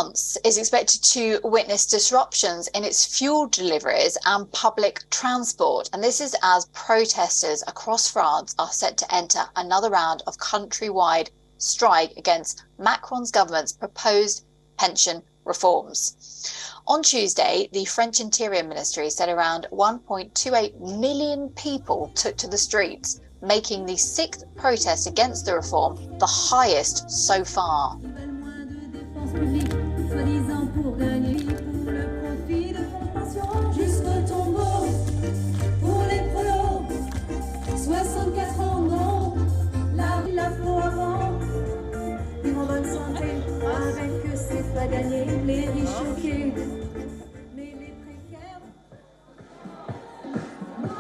France is expected to witness disruptions in its fuel deliveries and public transport. And this is as protesters across France are set to enter another round of countrywide strike against Macron's government's proposed pension reforms. On Tuesday, the French Interior Ministry said around 1.28 million people took to the streets, making the sixth protest against the reform the highest so far.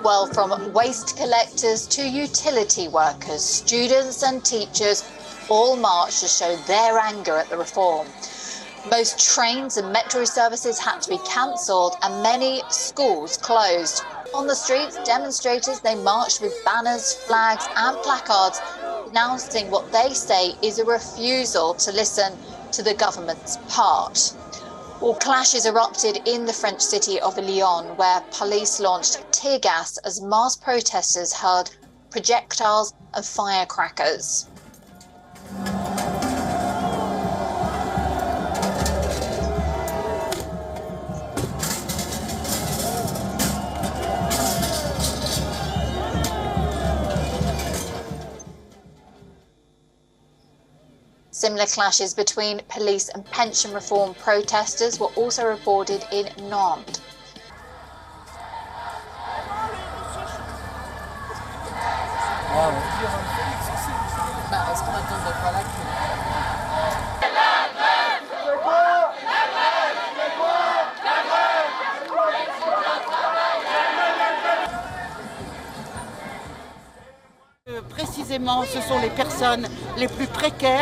Well, from waste collectors to utility workers, students and teachers all marched to show their anger at the reform. Most trains and metro services had to be cancelled and many schools closed. On the streets, demonstrators, they marched with banners, flags and placards announcing what they say is a refusal to listen to the government's part. Well, clashes erupted in the French city of Lyon, where police launched tear gas as mass protesters hurled projectiles and firecrackers. Similar clashes between police and pension reform protesters were also reported in Nantes.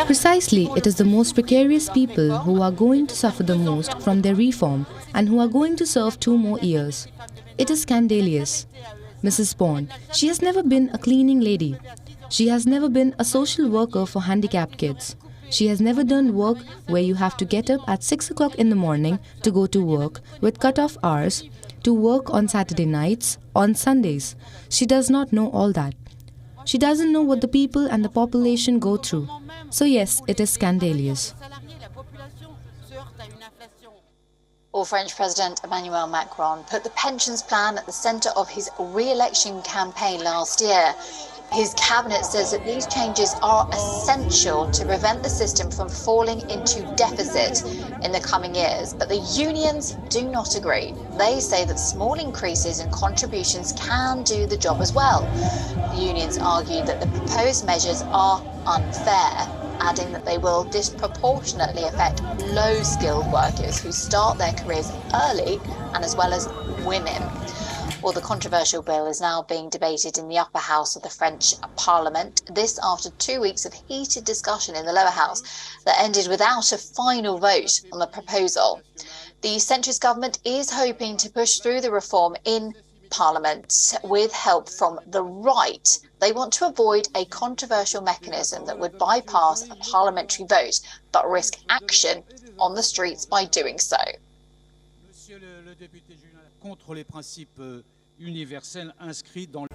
Precisely, it is the most precarious people who are going to suffer the most from their reform and who are going to serve 2 more years. It is scandalous. Mrs. Pond, she has never been a cleaning lady. She has never been a social worker for handicapped kids. She has never done work where you have to get up at 6 o'clock in the morning to go to work with cut-off hours, to work on Saturday nights, on Sundays. She does not know all that. She doesn't know what the people and the population go through. So yes, it is scandalous. Well, French President Emmanuel Macron put the pensions plan at the centre of his re-election campaign last year. His cabinet says that these changes are essential to prevent the system from falling into deficit in the coming years. But the unions do not agree. They say that small increases in contributions can do the job as well. The unions argue that the proposed measures are unfair, adding that they will disproportionately affect low-skilled workers who start their careers early and as well as women. Well, the controversial bill is now being debated in the upper house of the French Parliament. This after 2 weeks of heated discussion in the lower house that ended without a final vote on the proposal. The centrist government is hoping to push through the reform in Parliament with help from the right. They want to avoid a controversial mechanism that would bypass a parliamentary vote, but risk action on the streets by doing so. Contre les principes universels inscrits dans